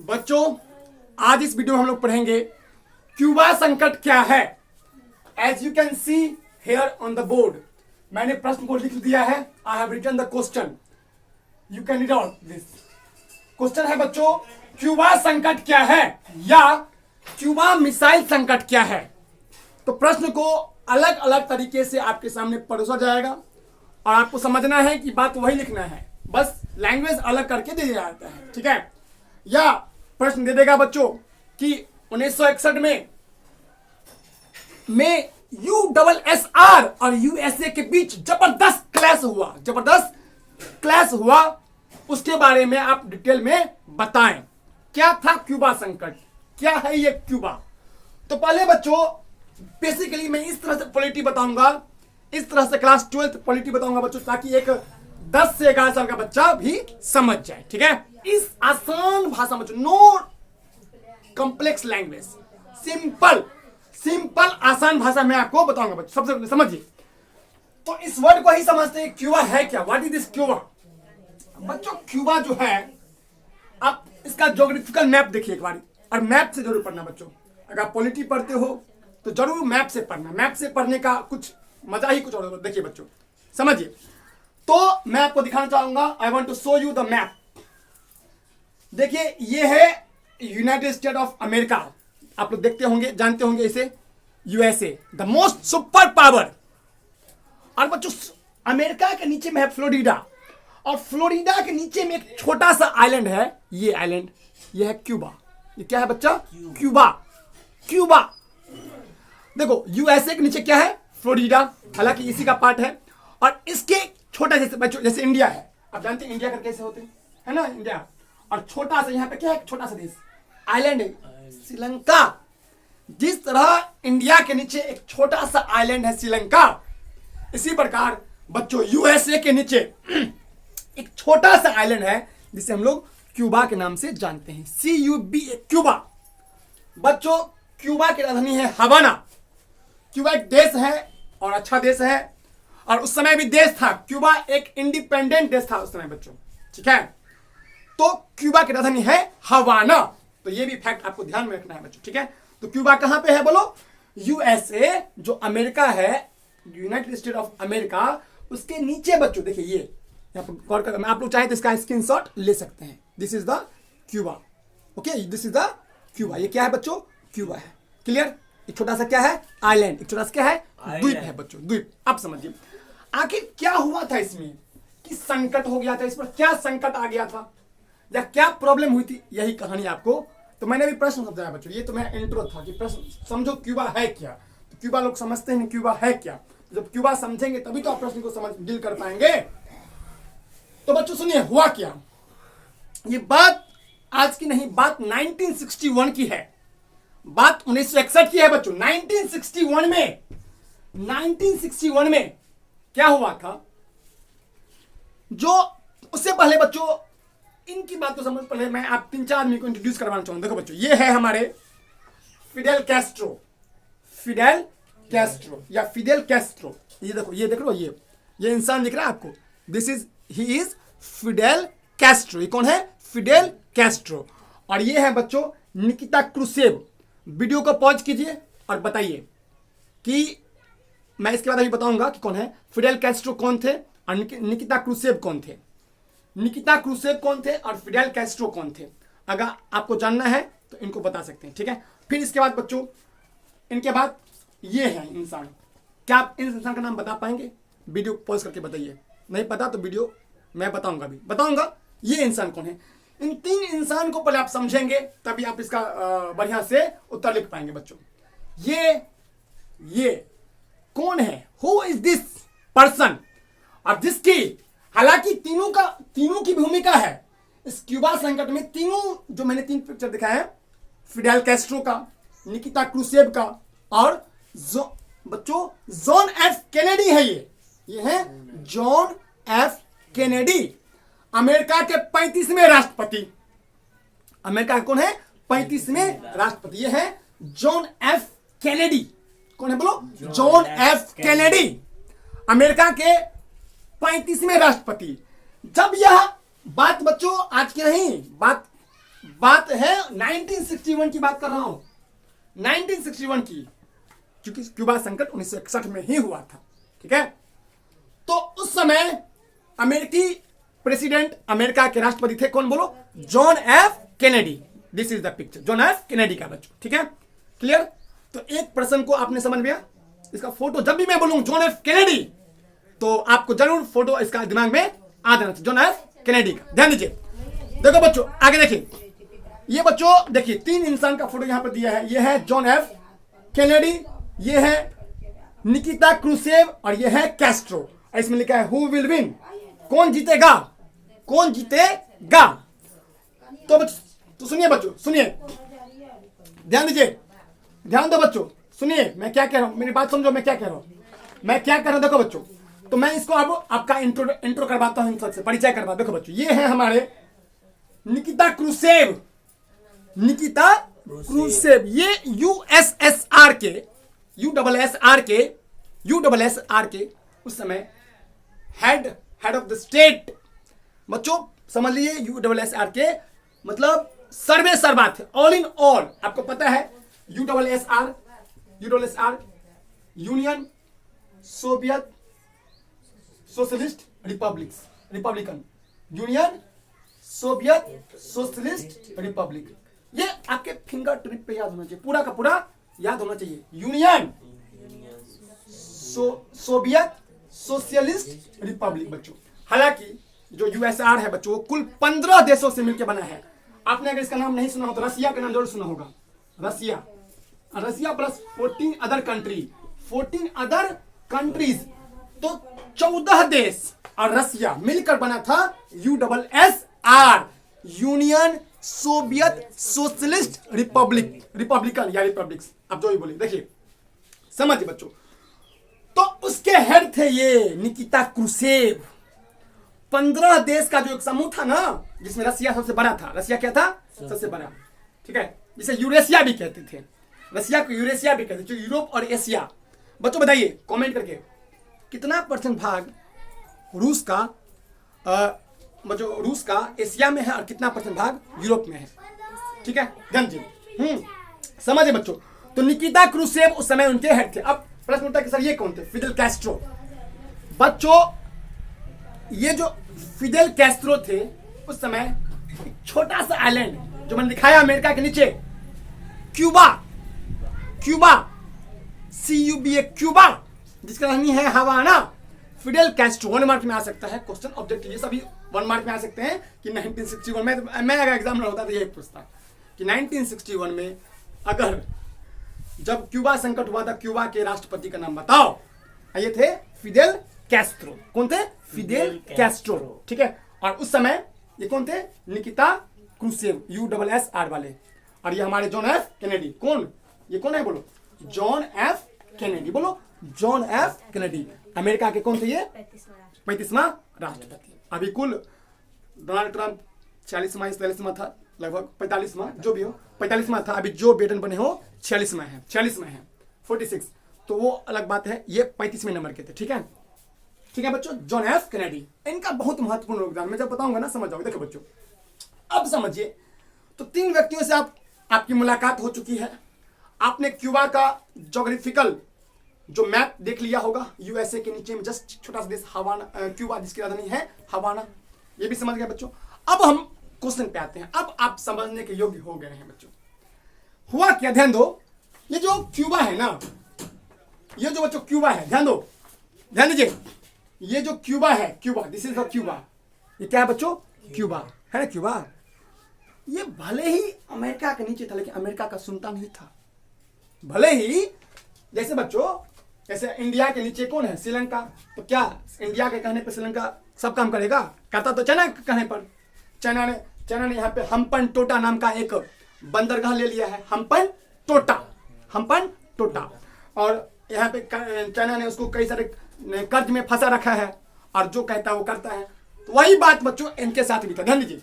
बच्चों आज इस वीडियो में हम लोग पढ़ेंगे क्यूबा संकट क्या है। As you can see here on the board, मैंने प्रश्न को लिख दिया है। I have written the question, you can read out this. Question है बच्चों, क्यूबा संकट क्या है या क्यूबा मिसाइल संकट क्या है। तो प्रश्न को अलग अलग तरीके से आपके सामने परोसा जाएगा और आपको समझना है कि बात वही लिखना है, बस लैंग्वेज अलग करके दे दिया जाता है, ठीक है। या प्रश्न दे देगा बच्चों कि 1961 में USSR और USA के बीच जबरदस्त क्लैश हुआ, उसके बारे में आप डिटेल में बताएं। क्या था क्यूबा संकट, क्या है ये क्यूबा। तो पहले बच्चों बेसिकली मैं इस तरह से पॉलिटी बताऊंगा, इस तरह से क्लास 12 पॉलिटी बताऊंगा बच्चों, ताकि एक 10 से 11 साल का बच्चा भी समझ जाए, ठीक है। इस आसान भाषा में, नो कॉम्प्लेक्स लैंग्वेज, सिंपल आसान भाषा में आपको बताऊंगा बच्चों। सबसे पहले समझिए, तो इस वर्ड को ही समझते हैं क्यूबा है क्या, व्हाट इज दिस क्यूबा। बच्चों क्यूबा जो है, आप इसका ज्योग्राफिकल मैप देखिए एक बार, और मैप से जरूर पढ़ना बच्चों। अगर आप पॉलिटी पढ़ते हो तो जरूर मैप से पढ़ना, मैप से पढ़ने का कुछ मजा ही कुछ और। देखिए बच्चों समझिए, तो मैं आपको दिखाना चाहूंगा, I want to show you the map. देखिए ये है यूनाइटेड स्टेट ऑफ अमेरिका, आप लोग देखते होंगे, जानते होंगे इसे, USA the most super power. और बच्चों अमेरिका के नीचे में है फ्लोरिडा, और फ्लोरिडा के नीचे में एक छोटा सा आइलैंड है, ये आइलैंड, ये है क्यूबा। ये क्या है बच्चा, क्यूबा। देखो यूएसए के नीचे क्या है, फ्लोरिडा, हालांकि इसी का पार्ट है। और इसके छोटा जैसे बच्चों, जैसे इंडिया है, आप जानते हैं इंडिया का कैसे होते हैं, है ना, इंडिया। और छोटा सा यहाँ पे क्या है, छोटा सा देश, आइलैंड है श्रीलंका। जिस तरह इंडिया के नीचे एक छोटा सा आइलैंड है श्रीलंका, इसी प्रकार बच्चों यूएसए के नीचे एक छोटा सा आइलैंड है जिसे हम लोग क्यूबा के नाम से जानते हैं, CUBA, क्यूबा। बच्चों क्यूबा की राजधानी है हवाना। क्यूबा एक देश है और अच्छा देश है, और उस समय भी देश था, क्यूबा एक इंडिपेंडेंट देश था उस समय बच्चों, ठीक है। तो क्यूबा की राजधानी है हवाना, तो ये भी फैक्ट आपको ध्यान में रखना है बच्चों, ठीक है। तो क्यूबा कहां पे है बोलो, यूएसए जो अमेरिका है, यूनाइटेड स्टेट ऑफ अमेरिका, उसके नीचे बच्चों देखिए ये यहाँ पर गौर कर, आप लोग चाहे तो इसका स्क्रीनशॉट ले सकते हैं। This is the Cuba, okay, this is the Cuba. ये क्या है बच्चों, क्यूबा है, क्लियर। एक छोटा सा क्या है, आइलैंड, एक छोटा सा क्या है, द्वीप है बच्चों, द्वीप। आप समझिए आखिर क्या हुआ था इसमें, कि संकट हो गया था, इस पर क्या संकट आ गया था या क्या प्रॉब्लम हुई थी, यही कहानी आपको। तो मैंने भी प्रश्न समझाया बच्चों, ये तो मेरा इंट्रो था कि प्रश्न समझो क्यूबा है क्या। तो क्यूबा लोग समझते हैं क्यूबा है क्या, तो जब क्यूबा समझेंगे तभी तो आप प्रश्न को समझ डील कर पाएंगे। तो बच्चों सुनिए हुआ क्या। ये बात आज की नहीं, बात 1961 की है, बात 1961 की है बच्चों। 1961 में क्या हुआ था, जो उससे पहले बच्चों इनकी बात को समझ, पहले मैं आप 3-4 आदमी को इंट्रोड्यूस करवाना चाहूंगा। देखो बच्चों ये है हमारे फिडेल कैस्ट्रो या फिडेल कैस्ट्रो। ये देखो, ये देख लो, ये इंसान दिख रहा है आपको, ही इज फिडेल कैस्ट्रो। ये कौन है, फिडेल कैस्ट्रो। और ये है बच्चों निकिता क्रुसेव। वीडियो को पॉज कीजिए और बताइए कि मैं इसके बाद अभी बताऊंगा कि कौन है फिडेल कैस्ट्रो, कौन थे, और निकिता क्रुसेव कौन थे। निकिता क्रुसेव कौन थे और फिडेल कैस्ट्रो कौन थे, अगर आपको जानना है तो इनको बता सकते हैं, ठीक है। फिर इसके बाद बच्चों, इनके बाद ये है इंसान। क्या आप इस इंसान का नाम बता पाएंगे, वीडियो पॉज करके बताइए। नहीं पता तो वीडियो मैं बताऊंगा ये इंसान कौन है। इन 3 इंसान को पहले आप समझेंगे तभी आप इसका बढ़िया से उत्तर लिख पाएंगे बच्चों। ये कौन है, हु इज दिस पर्सन, और जिसकी, हालांकि तीनों की भूमिका है इस क्यूबा संकट में। तीनों जो मैंने 3 पिक्चर दिखाए हैं, फिडेल कैस्ट्रो का, निकिता क्रुसेव का, और बच्चों जॉन एफ कैनेडी है। ये है जॉन एफ कैनेडी, अमेरिका के 35वें राष्ट्रपति। अमेरिका के कौन है, 35वें राष्ट्रपति, ये है जॉन एफ कैनेडी। कौन है बोलो, जॉन एफ कैनेडी, अमेरिका के 35वें राष्ट्रपति। जब यह बात बच्चों आज की नहीं, बात बात है 1961 की बात कर रहा हूं, 1961 की, क्योंकि क्यूबा संकट 1961 में ही हुआ था। ठीक है, तो उस समय अमेरिकी प्रेसिडेंट, अमेरिका के राष्ट्रपति थे, कौन बोलो? John F Kennedy. This is the picture, John F Kennedy का बच्चों। ठीक है, क्लियर? तो एक प्रश्न को आपने समझ लिया, इसका फोटो जब भी मैं बोलूं जॉन एफ कैनेडी तो आपको जरूर फोटो इसका दिमाग में आ जाना चाहिए, जॉन एफ कैनेडी का। ध्यान दीजिए, देखो बच्चों आगे देखिए, ये बच्चों देखिए 3 इंसान का फोटो यहां पर दिया है। ये है जॉन एफ कैनेडी, ये है निकिता क्रुसेव और ये है कैस्ट्रो। इसमें लिखा है हु विल विन, कौन जीतेगा, कौन जीतेगा। तो सुनिए बच्चों, सुनिए, ध्यान दीजिए, ध्यान दो बच्चों, सुनिए मैं क्या कह रहा हूं, मेरी बात समझो, मैं क्या कह रहा हूं, मैं क्या कर रहा हूं। देखो बच्चों, तो मैं इसको अब आपका इंट्रो करवाता हूं, इन सबसे परिचय करवा। देखो बच्चों, ये है हमारे निकिता क्रुसेव, निकिता क्रुसेव। ये यूएसएसआर के, यूएसएसआर के उस समय हेड ऑफ द स्टेट। बच्चों समझ लीजिए, यूएसएसआर के मतलब सर्वे सर्वा थे, ऑल इन ऑल। आपको पता है USSR union Soviet socialist Republican, union Soviet socialist Republic. ये आपके फिंगर टिप पे याद होना चाहिए, पूरा का पूरा याद होना चाहिए। यूनियन सोवियत सोशलिस्ट रिपब्लिक बच्चों। हालांकि जो यूएसआर है बच्चों, वो कुल 15 देशों से मिलकर बना है। आपने अगर इसका नाम नहीं सुना हो तो रसिया का नाम जरूर सुना होगा। रसिया प्लस 14 अदर कंट्रीज, तो 14 देश और रसिया मिलकर बना था USSR, union Soviet socialist Republican या रिपब्लिक्स, आप जो भी बोले। देखिए समझिए बच्चों, तो उसके हेड थे ये निकिता क्रुसेव। 15 देश का जो एक समूह था ना, जिसमें रसिया सबसे बड़ा था। रसिया क्या था? सबसे बड़ा। ठीक है, जिसे यूरेशिया भी कहते थे, रसिया को यूरेशिया भी कहते थे, जो यूरोप और एशिया। बच्चों बताइए कमेंट करके कितना % भाग रूस का रूस का एशिया में है और कितना % भाग यूरोप में है। ठीक है, ध्यान दीजिए, समझिए बच्चों। तो निकिता क्रुसेव उस समय उनके हेड थे। अब प्रश्न उठता है कि सर ये कौन थे? Fidel Castro. बच्चों ये जो फिडेल कैस्ट्रो थे उस समय एक छोटा सा आइलैंड जो मैंने दिखाया अमेरिका के नीचे, क्यूबा, CUBA, क्यूबा, जिसका राजधानी है हवाना। फिडेल कैस्ट्रो 1 मार्क में आ सकता है, क्वेश्चन ऑब्जेक्टिव ये सभी 1 मार्क में आ सकते हैं कि 1961 में, मैं अगर एग्जाम होता तो यही पूछता कि 1961 में अगर जब क्यूबा संकट हुआ था, क्यूबा के राष्ट्रपति का नाम बताओ। ये थे फिडेल कैस्ट्रो। कौन थे? Fidel Castro. ठीक है, और उस समय ये कौन थे? निकिता क्रुसेव, यूएसएसआर वाले। और ये हमारे जॉन एफ कैनेडी। कौन? ये कौन है बोलो? John F Kennedy. बोलो जॉन एफ कैनेडी। अमेरिका के कौन थे ये? 35वां राष्ट्रपति। अभी कुल डोनाल्ड ट्रंप 40वां 43वां था, लगभग 45वां, जो भी हो 45वां था। अभी जो बाइडेन बने हो 46वां है, 46, तो वो अलग बात है। ये 35वें नंबर के थे। ठीक है, ठीक है बच्चों, जॉन एफ कैनेडी, इनका बहुत महत्वपूर्ण योगदान मैं जब बताऊंगा ना समझ जाओगे। देखो बच्चों, अब समझिए, तो 3 व्यक्तियों से आपकी मुलाकात हो चुकी है। आपने क्यूबा का ज्योग्राफिकल जो मैप देख लिया होगा, यूएसए के नीचे में जस्ट छोटा सा देश हवाना, क्यूबा जिसकी राजधानी है हवाना, ये भी समझ गए बच्चों। अब हम क्वेश्चन पे आते हैं। अब आप समझने के योग्य हो गए हैं बच्चों। हुआ क्या, ध्यान दो, ये जो क्यूबा है ना, ये जो बच्चों क्यूबा है, ध्यान दो, ध्यान दीजिए, ये जो क्यूबा है, Cuba, this is the Cuba. ये क्या है बच्चों? क्यूबा है ना, क्यूबा। ये भले ही अमेरिका के नीचे था, लेकिन अमेरिका का सुनता नहीं था। भले ही जैसे बच्चों, जैसे इंडिया के नीचे कौन है? श्रीलंका। तो क्या इंडिया के कहने पर श्रीलंका सब काम करेगा? करता तो चाइना के कहने पर। चाइना ने यहाँ पे हम्पन टोटा नाम का एक बंदरगाह ले लिया है, हम्पन टोटा। और यहाँ पे चाइना ने उसको कई सारे कर्ज में फंसा रखा है, और जो कहता है वो करता है। तो वही बात बच्चों इनके साथ भी था। ध्यान दीजिए,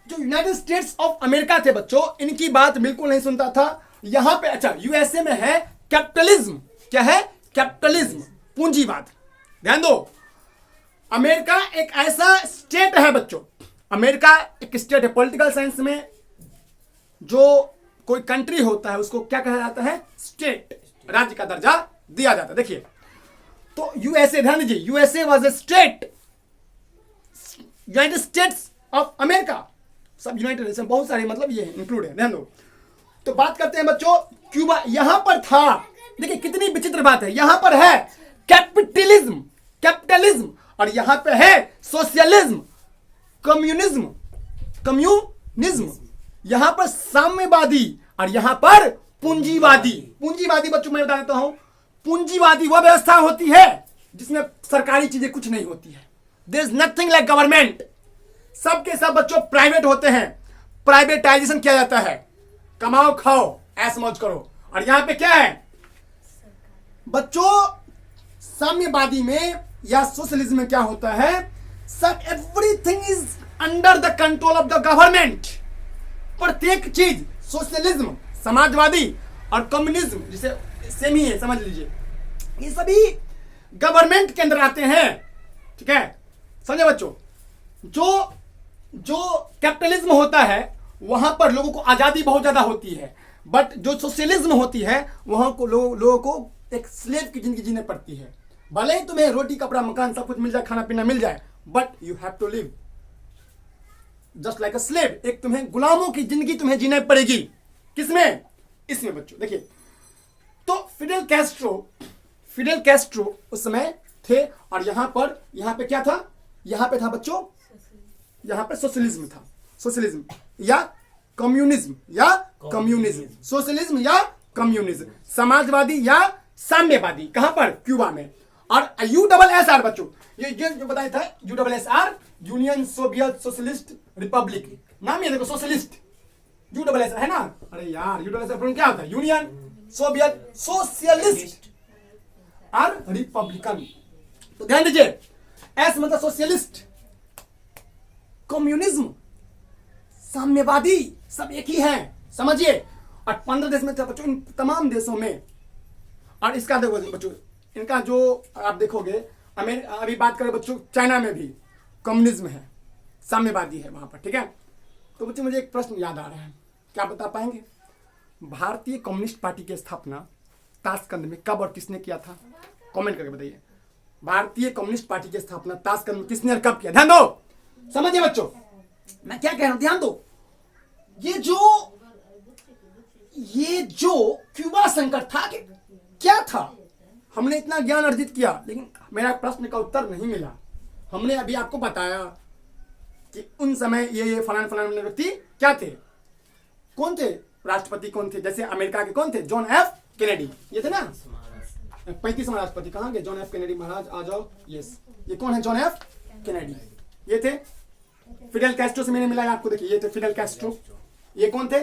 जो यूनाइटेड स्टेट्स ऑफ अमेरिका थे बच्चों, इनकी बात बिल्कुल नहीं सुनता था। यहां पे अच्छा यूएसए में है कैपिटलिज्म। क्या है? कैपिटलिज्म, पूंजीवाद। ध्यान दो, अमेरिका एक ऐसा स्टेट है बच्चों, अमेरिका एक स्टेट है। पॉलिटिकल साइंस में जो कोई कंट्री होता है उसको क्या कहा जाता है? स्टेट, राज्य का दर्जा दिया जाता है। देखिए तो यूएसए, ध्यान दीजिए, USA was a state, United states of America, सब यूनाइटेड नेशन, बहुत सारे मतलब ये इंक्लूड है, ध्यान दो। तो बात करते हैं बच्चों क्यूबा, यहां पर था, देखिए कितनी विचित्र बात है, यहां पर है कैपिटलिज्म, कैपिटलिज्म, और यहां पे है सोशलिज्म, कम्युनिज्म, कम्युनिज्म, यहां पर साम्यवादी और यहां पर पूंजीवादी। पूंजीवादी बच्चों मैं बता देता हूं, पूंजीवादी वह व्यवस्था होती है जिसमें सरकारी चीजें कुछ नहीं होती है। There is nothing like government, सबके सब बच्चों प्राइवेट होते हैं, प्राइवेटाइजेशन किया जाता है, कमाओ खाओ ऐश मौज करो। और यहां पे क्या है बच्चों, साम्यवादी में या सोशलिज्म में क्या होता है, सब everything is under the control of the government. प्रत्येक चीज, सोशलिज्म, समाजवादी और कम्युनिज्म जिसे सेम ही है समझ लीजिए, ये सभी गवर्नमेंट के अंदर आते हैं, ठीक है, समझे बच्चों। जो कैपिटलिज्म होता है वहां पर लोगों को आजादी बहुत ज्यादा होती है, बट जो सोशलिज्म होती है वहां को लोगों को एक स्लेव की जिंदगी जीने पड़ती है। भले ही तुम्हें रोटी कपड़ा मकान सब कुछ मिल जाए, खाना पीना मिल जाए, but you have to live just like a slave, एक तुम्हें गुलामों की जिंदगी तुम्हें जीना पड़ेगी। किसमें? इसमें बच्चों। देखिए तो फिडेल कैस्ट्रो उस समय थे, और यहां पे क्या था, यहां पे था बच्चों, यहां पे सोशलिज्म था, सोशलिज्म या कम्युनिज्म, सोशलिज्म या कम्युनिज्म, समाजवादी या साम्यवादी, कहां पर? क्यूबा में। और USSR बच्चों, ये जो बताया था USSR, union Soviet socialist Republic, नाम ये देखो सोशलिस्ट, USSR है ना, अरे यार USSR क्या होता है? यूनियन सोवियत सोशलिस्ट और रिपब्लिकन। तो ध्यान दीजिए, एस मतलब सोशलिस्ट, कम्युनिज्म, साम्यवादी, सब एक ही है, समझिए। और 15 देश में थे बच्चों, इन तमाम देशों में। और इसका देखो बच्चों, इनका जो आप देखोगे, अभी बात करें बच्चों, चाइना में भी कम्युनिज्म है, साम्यवादी है वहां पर, ठीक है। तो बच्चों मुझे एक प्रश्न याद आ रहा है, क्या बता पाएंगे? भारतीय कम्युनिस्ट पार्टी की स्थापना ताशकंद में कब और किसने किया था? कमेंट करके बताइए। भारतीय कम्युनिस्ट पार्टी की स्थापना ताशकंद में किसने और कब किया? ध्यान दो, समझिए बच्चों मैं क्या कह रहा हूं, ध्यान दो। ये जो क्यूबा संकट था कि क्या था, हमने इतना ज्ञान अर्जित किया, लेकिन मेरा प्रश्न का उत्तर नहीं मिला। हमने अभी आपको बताया कि उन समय ये फलान व्यक्ति क्या थे, कौन थे, राष्ट्रपति कौन थे, जैसे अमेरिका के कौन थे, जॉन एफ कैनेडी, ये थे ना 35वां राष्ट्रपति, कहां के? जॉन एफ कैनेडी महाराज, आ जाओ। यस, ये कौन है? John F Kennedy. ये थे फिडेल कैस्ट्रो से मैंने मिलाया आपको, देखिए ये थे फिडेल कैस्ट्रो। ये कौन थे?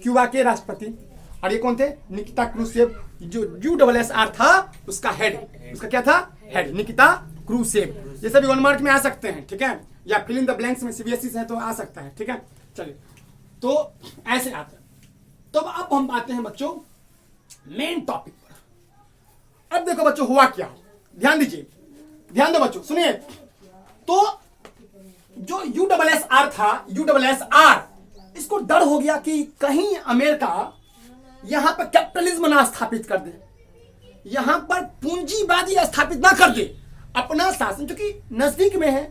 क्यूबा के राष्ट्रपति। और ये कौन थे? निकिता क्रूसेव, जो USSR था उसका हेड, उसका क्या था? हेड, निकिता क्रूसेव। ये सभी 1 मार्क में आ सकते हैं, ठीक है, या फिल इन द ब्लैंक्स में CBSE से है तो आ सकता है, ठीक है। चलिए तो ऐसे आता है। तो अब हम आते हैं बच्चों मेन टॉपिक पर। अब देखो बच्चों हुआ क्या, ध्यान दीजिए, ध्यान दो बच्चों, सुनिए। तो जो USSR था, USSR, इसको डर हो गया कि कहीं अमेरिका यहां पर कैपिटलिज्म ना स्थापित कर दे, यहां पर पूंजीवादी स्थापित ना कर दे, अपना शासन चूंकि नजदीक में है,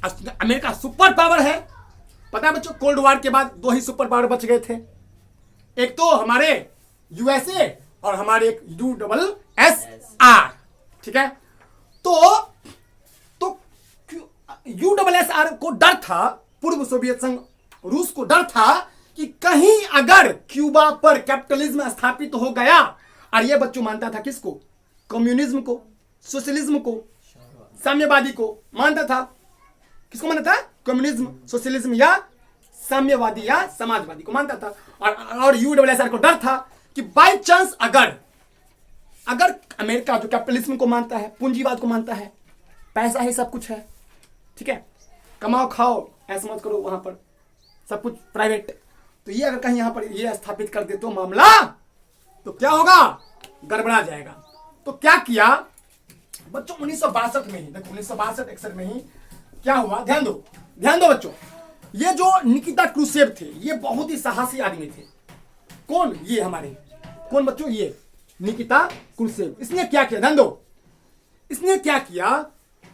अमेरिका सुपर पावर है। पता है बच्चों, कोल्ड वॉर के बाद 2 ही सुपर पावर बच गए थे, एक तो हमारे USA और हमारे एक USSR, ठीक है। तो USSR को डर था, पूर्व सोवियत संघ रूस को डर था कि कहीं अगर क्यूबा पर कैपिटलिज्म स्थापित हो गया, और यह बच्चों मानता था किसको? कम्युनिज्म को, सोशलिज्म को, साम्यवादी को मानता था। किसको मानता था? कम्युनिज्म, सोशलिज्म या साम्यवादी या समाजवादी को मानता था। और USSR को डर था कि बाय चांस अगर अमेरिका जो कैपिटलिज्म को मानता है, पूंजीवाद को मानता है, पैसा ही सब कुछ है, ठीक है, कमाओ खाओ ऐसा मत करो, वहां पर सब कुछ प्राइवेट, तो ये अगर कहीं यहां पर ये स्थापित कर दे तो मामला तो क्या होगा? गड़बड़ा जाएगा। तो क्या किया बच्चों 1962 में ही, देखो 1962-61 में ही क्या हुआ, ध्यान दो, ध्यान दो बच्चों, ये जो निकिता क्रूसेव थे ये बहुत ही साहसी आदमी थे। कौन? ये हमारे कौन बच्चों? ये निकिता क्रूसेव। इसने क्या किया? ध्यान दो, इसने क्या किया?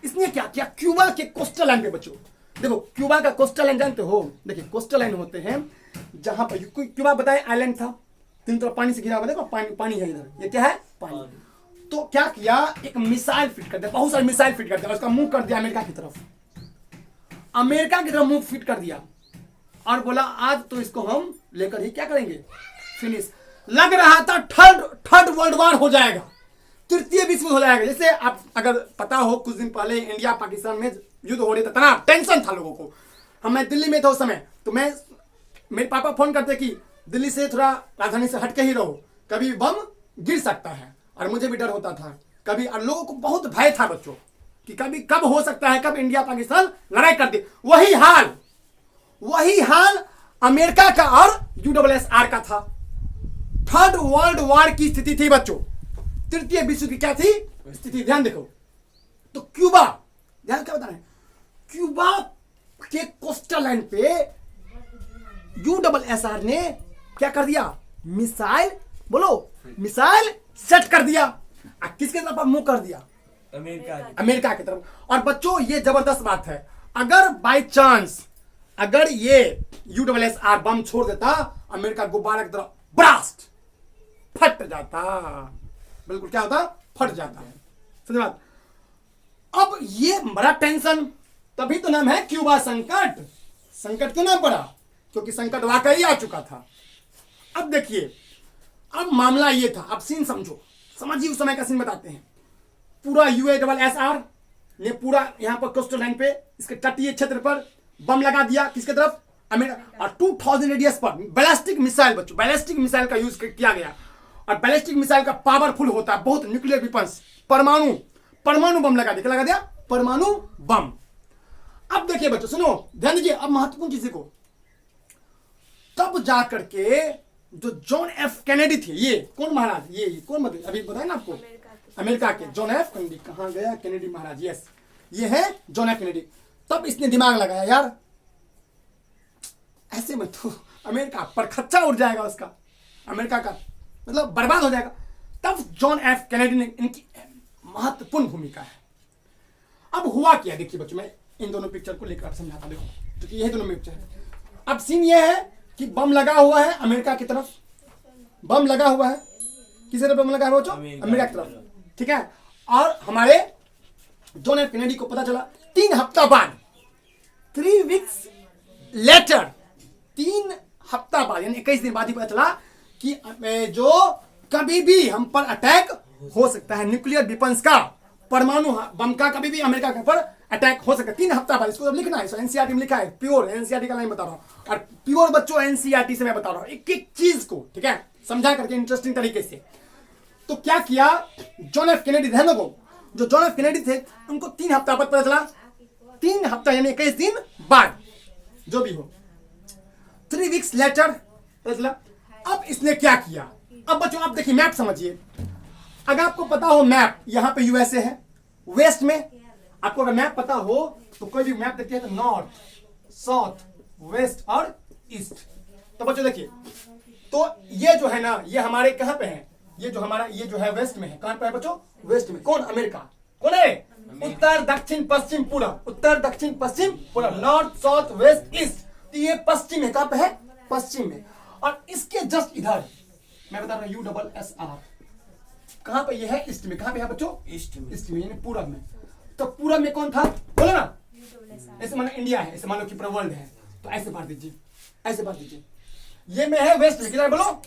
इसने क्या किया? क्यूबा के कोस्टल लाइन पे बच्चों देखो, क्यूबा का कोस्टल लाइन जानते हो? देखिए कोस्टल लाइन होते हैं जहां पर क्यूबा बताए आइलैंड था, तीन तरफ पानी से घिरा हुआ, देखो पानी पानी है इधर, ये क्या है? पानी। तो क्या किया? एक मिसाइल फिट कर दिया, बहुत सारी मिसाइल फिट कर दिया, उसका मुंह कर दिया अमेरिका की तरफ, अमेरिका की तरफ मुंह फिट कर दिया और बोला आज तो इसको हम लेकर ही क्या करेंगे? फिनिश। लग रहा था थर्ड वर्ल्ड वॉर हो जाएगा, तृतीय विश्व हो जाएगा। जैसे आप अगर पता हो कुछ दिन पहले इंडिया पाकिस्तान में युद्ध हो रहा था, इतना टेंशन था लोगों को। मैं दिल्ली में था उस समय, तो मेरे पापा फोन करते कि दिल्ली से थोड़ा राजधानी से हटके ही रहो, कभी बम गिर सकता है, और मुझे भी डर होता था कभी, और लोगों को बहुत भय था बच्चों कि कभी कब हो सकता है, कब इंडिया पाकिस्तान लड़ाई कर दे। वही हाल अमेरिका का और USSR का था। थर्ड वर्ल्ड वॉर की स्थिति थी बच्चों, तृतीय विश्व की क्या थी स्थिति? ध्यान देखो। तो क्यूबा, ध्यान क्या बता रहे हैं, क्यूबा के कोस्टल लाइन पे USSR ने क्या कर दिया? मिसाइल, बोलो, मिसाइल सेट कर दिया। किसके तरफ मुंह कर दिया? अमेरिका की तरफ। और बच्चों ये जबरदस्त बात है, अगर बाय चांस अगर ये USSR बम छोड़ देता, अमेरिका गुब्बारा की तरफ ब्लास्ट, फट जाता, बिल्कुल क्या होता? फट जाता है। समझ बात? अब ये बड़ा टेंशन, तभी तो नाम है क्यूबा संकट। संकट क्यों नाम पड़ा? क्योंकि संकट वाकई आ चुका था। अब देखिए, अब मामला ये था, अब सीन समझो, समझिए उस समय का सीन बताते हैं। पूरा USSR ने पूरा यहां पर कोस्टल लाइन पे इसके तटीय क्षेत्र पर बम लगा दिया, किसके तरफ? अमेरिका। और 2000 रेडियस पर बैलिस्टिक मिसाइल, बच्चों बैलिस्टिक मिसाइल का यूज किया गया। और बैलिस्टिक मिसाइल का पावरफुल होता है बहुत, न्यूक्लियर वेपन्स, परमाणु बम लगा दिया, परमाणु बम। अब देखिए बच्चों सुनो, ध्यान दीजिए, अब महत्वपूर्ण चीज को, तब जाकर के जो जॉन एफ कैनेडी थे, ये कौन महाराज? ये कौन मतलब अभी बताया ना आपको, अमेरिका के जॉन एफ कैनेडी। कहां गया कैनेडी महाराज? यस, ये है जॉन एफ कैनेडी। तब इसने दिमाग लगाया, यार ऐसे में तो अमेरिका पर खच्चा उड़ जाएगा, उसका अमेरिका का मतलब बर्बाद हो जाएगा। तब जॉन एफ कैनेडी ने, इनकी महत्वपूर्ण भूमिका है। अब हुआ क्या देखिए बच्चों, मैं इन दोनों पिक्चर को लेकर समझाता, देखो क्योंकि ये दोनों पिक्चर है। अब सीन ये है कि बम लगा हुआ है अमेरिका की तरफ, बम लगा हुआ है, किस तरफ बम लगा हुआ बच्चों? अमेरिका की तरफ, ठीक है। और हमारे जॉन एफ कैनेडी को पता चला 3 हफ्ता बाद, 3 वीक्स लेटर, 3 हफ्ता बाद यानी 21 दिन बाद ही पता चला कि जो कभी भी हम पर अटैक हो सकता है, न्यूक्लियर वेपन्स का, परमाणु बम का कभी भी अमेरिका के ऊपर अटैक हो सकता है। 3 हफ्ता बाद, इसको लिखना है, एनसीईआरटी में लिखा है, प्योर एनसीईआरटी का लाइन बता रहा हूं, और प्योर बच्चों एनसीईआरटी से मैं बता रहा हूं एक एक चीज को, ठीक है, समझा करके इंटरेस्टिंग तरीके से। तो क्या किया जॉन एफ कैनेडी, ध्यान रखो, जो जॉन एफ कैनेडी थे उनको 3 हफ्ता बाद पता चला, 3 हफ्ता यानी 21 दिन बाद, जो भी हो, 3 वीक्स लेटर पता चला। अब इसने क्या किया? अब बच्चों आप देखिए, मैप समझिए, अगर आपको पता हो मैप, यहां पे यूएसए है, वेस्ट में आपको अगर मैप पता हो तो कोई भी मैप देखिए तो नॉर्थ, साउथ, वेस्ट और ईस्ट। तो बच्चों देखिए, तो ये जो है ना, ये हमारे कहां पे है? ये जो हमारा, ये जो है वेस्ट में है। कहां पे है बच्चों? वेस्ट में। कौन? अमेरिका। कौन है? उत्तर दक्षिण पश्चिम पूरब, उत्तर दक्षिण पश्चिम पूरब, नॉर्थ साउथ वेस्ट ईस्ट। तो ये पश्चिम है, कहां पे है? पश्चिम में। और इसके जस्ट इधर मैं बता रहा हूं USSR कहां पे? ये है ईस्ट में। कहां पे है बच्चों? ईस्ट में, ईस्ट में यानी पूरब में। तो पूरब में कौन था? बोलो ना, ऐसे मानो इंडिया है, ऐसे मानो कि पूरा वर्ल्ड है, तो ऐसे बांट दीजिए, ऐसे बांट दीजिए। ये में है वेस्ट में, किधर बोलो?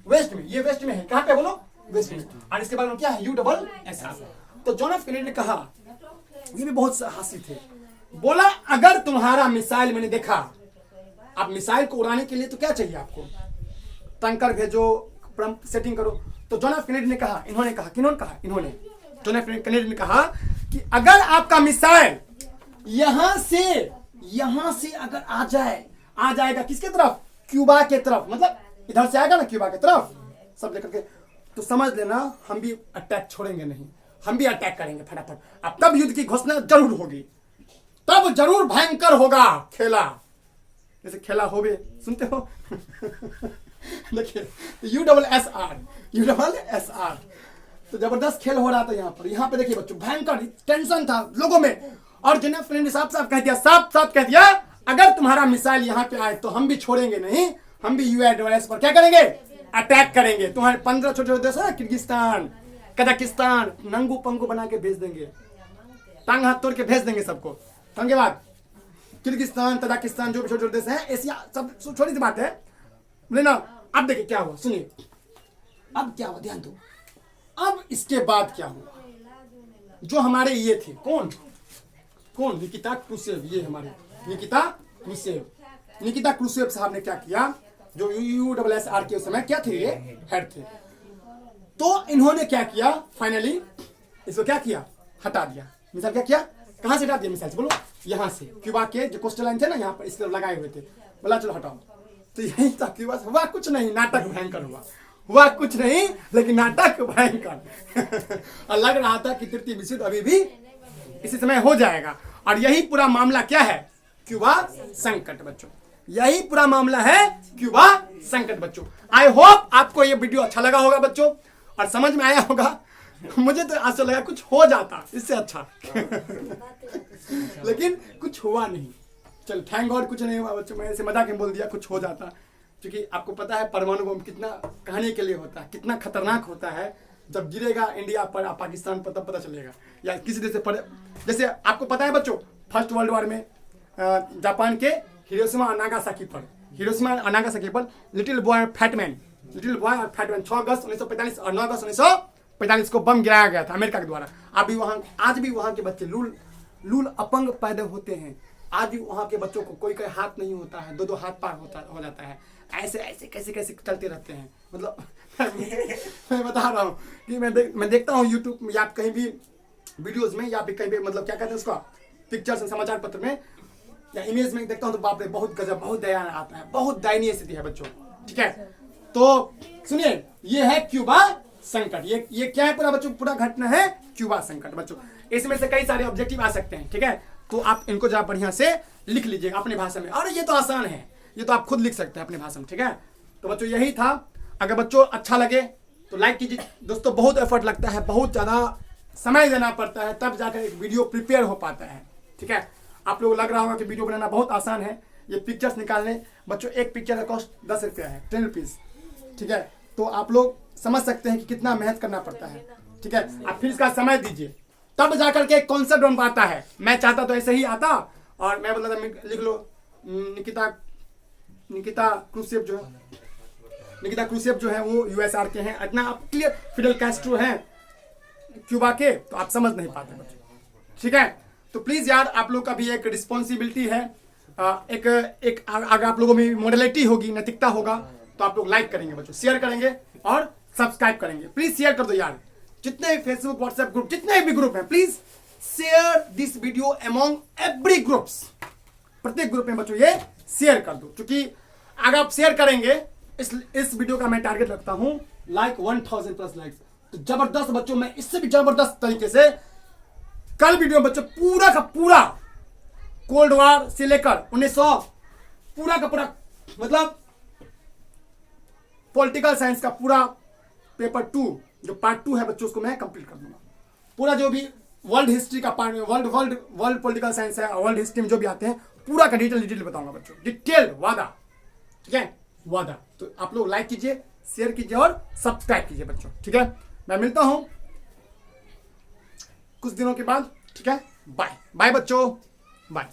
वेस्ट में। ये वेस्ट में है, कहां पे बोलो? वेस्ट में। और इसके बाद में क्या है? USSR। तो जॉन एफ कैनेडी ने कहा, ये भी बहुत साहसी थे, बोला अगर तुम्हारा मिसाइल मैंने देखा, आप मिसाइल को उड़ाने के लिए तो क्या चाहिए आपको? टैंकर भेजो, सेटिंग करो। तो जॉन एफ कैनेडी ने कहा, इन्होंने कहा, किन्होंने कहा? इन्होंने, जॉन एफ कैनेडी ने कहा कि अगर आपका मिसाइल यहां से अगर आ जाएगा किसके तरफ? क्यूबा के तरफ, मतलब इधर से आएगा ना क्यूबा की तरफ सब लेकर के, तो समझ लेना हम भी अटैक छोड़ेंगे नहीं, हम भी अटैक करेंगे फटाफट। अब तब युद्ध की घोषणा जरूर होगी। तब जरूर भयंकर होगा खेला। जैसे खेला होवे सुनते हो देखिए USSR तो जबरदस्त खेल हो रहा था यहाँ पे देखिए बच्चों, भयंकर टेंशन था लोगों में। और जेनेफर ने साफ साफ कह दिया अगर तुम्हारा मिसाइल यहाँ पे आए तो हम भी छोड़ेंगे नहीं, हम भी US पर क्या करेंगे, अटैक करेंगे। तुम्हारे 15 छोटे छोटे देश है, किर्गिस्तान, कजाकिस्तान, नंगू पंगू बना के भेज देंगे, टांग हाथ तोड़ के भेज देंगे सबको। धन्यवाद। किर्गिस्तान, तजाकिस्तान जो भी छोटे छोटे देश हैं, एशिया, सब छोटी सी बात है लेना। अब देखिए क्या हुआ, सुनिए अब क्या हुआ, ध्यान दो। अब इसके बाद क्या हुआ, जो हमारे ये थे, कौन निकिता क्रुश्चेव, ये हमारे निकिता क्रुश्चेव साहब ने क्या किया, जो USSR के उस समय क्या थे, ये हेड थे। तो इन्होंने क्या किया, फाइनली इसको क्या किया, हटा दिया। मिसाइल क्या किया, कहां से हटा दिया मिसाइल, बोलो यहाँ से, क्यूबा के जो कोस्टल लाइन थे ना, यहाँ पर इस तरफ लगाए हुए थे, बोला चलो हटाओ। तो यही था क्यूबा से। हुआ कुछ नहीं, नाटक भयंकर हुआ कुछ नहीं, लेकिन नाटक भयंकर और लग रहा था कि तृतीय विश्व अभी भी इसी समय हो जाएगा। और यही पूरा मामला क्या है, क्यूबा संकट बच्चों, यही पूरा मामला है क्यूबा संकट बच्चों। आई होप आपको ये वीडियो अच्छा लगा होगा बच्चों और समझ में आया होगा। मुझे तो ऐसा लगा कुछ हो जाता इससे अच्छा लेकिन कुछ हुआ नहीं। चल थैंक गॉड कुछ नहीं हुआ बच्चों, मैं ऐसे मजाक में बोल दिया कुछ हो जाता, क्योंकि आपको पता है परमाणु बम कितना कहने के लिए होता है, कितना खतरनाक होता है। जब गिरेगा इंडिया पर, पाकिस्तान पर, तब पता चलेगा, या किसी देश पर। जैसे आपको पता है बच्चों, फर्स्ट वर्ल्ड वॉर में जापान के हिरोशिमा और नागासाकी पर लिटिल बॉय और फैटमैन 6 अगस्त 1945 और 9 अगस्त 1945 को बम गिराया गया था अमेरिका के द्वारा। आज भी वहाँ के बच्चे लूल अपंग पैदा होते हैं। आज भी वहाँ के बच्चों को कोई हाथ नहीं होता है, 2 हाथ पार हो जाता है, ऐसे कैसे चलते रहते हैं। मतलब मैं बता रहा हूँ कि मैं देखता हूँ यूट्यूब में या कहीं भी वीडियोस में या फिर कहीं भी, मतलब क्या कहते हैं उसका, पिक्चर्स समाचार पत्र में या इमेज में देखता हूँ तो बाप रे बहुत गजब, बहुत दया आता है, बहुत दयनीय स्थिति है बच्चों। ठीक है, तो सुनिए ये है क्यूबा संकट। ये क्या है पूरा बच्चों, पूरा घटना है क्यूबा संकट बच्चों। इसमें से कई सारे ऑब्जेक्टिव आ सकते हैं। ठीक है, तो आप इनको जरा बढ़िया से लिख लीजिएगा अपनी भाषा में। और ये तो आसान है, ये तो आप खुद लिख सकते हैं अपनी भाषा में। ठीक है, तो बच्चों यही था। अगर बच्चों अच्छा लगे तो लाइक कीजिए दोस्तों। बहुत एफर्ट लगता है, बहुत ज़्यादा समय देना पड़ता है, तब जाकर एक वीडियो प्रिपेयर हो पाता है। ठीक है, आप लोगों को लग रहा होगा कि वीडियो बनाना बहुत आसान है। ये पिक्चर्स निकालने बच्चों, एक पिक्चर का कॉस्ट 10 रुपया है, 10 रुपीज़। ठीक है, तो आप लोग समझ सकते हैं कि कितना मेहनत करना पड़ता है। ठीक है, आप फिर इसका समय दीजिए, तब जाकर के एक कॉन्सेप्ट बन पाता है। मैं चाहता तो ऐसे ही आता और मैं बोलता था लिख लो निकिता क्रुश्चेव जो है वो USSR के हैं। इतना आप क्लियर, फिडेल कैस्ट्रो हैं क्यूबा के, तो आप समझ नहीं पाते बच्चों। ठीक है, तो प्लीज यार आप लोग का भी एक रिस्पॉन्सिबिलिटी है, एक अगर आप लोगों में मॉडलिटी होगी, नैतिकता होगा, तो आप लोग लाइक करेंगे बच्चों, शेयर करेंगे और सब्सक्राइब करेंगे। प्लीज शेयर कर दो यार, जितने भी फेसबुक, व्हाट्सएप ग्रुप, जितने भी ग्रुप हैं, please share this video among every groups. प्रत्येक ग्रुप में बच्चों ये शेयर कर दो, क्योंकि अगर आप शेयर करेंगे, इस वीडियो का मैं टारगेट रखता हूं लाइक 1000+ लाइक्स। तो जबरदस्त बच्चों, मैं इससे भी जबरदस्त तरीके से कल वीडियो बच्चों पूरा का पूरा कोल्ड वॉर से लेकर 1900 पूरा का पूरा, मतलब पॉलिटिकल साइंस का पूरा पेपर 2 जो पार्ट 2 है बच्चों, उसको मैं कंप्लीट कर दूंगा। पूरा जो भी वर्ल्ड हिस्ट्री का पार्ट, वर्ल्ड पॉलिटिकल साइंस है, वर्ल्ड हिस्ट्री में जो भी आते हैं, पूरा का डिटेल बताऊंगा बच्चों, डिटेल वादा। ठीक है, वादा। तो आप लोग लाइक कीजिए, शेयर कीजिए और सब्सक्राइब कीजिए बच्चों। ठीक है, मैं मिलता हूं कुछ दिनों के बाद। ठीक है, बाय बाय बच्चों, बाय।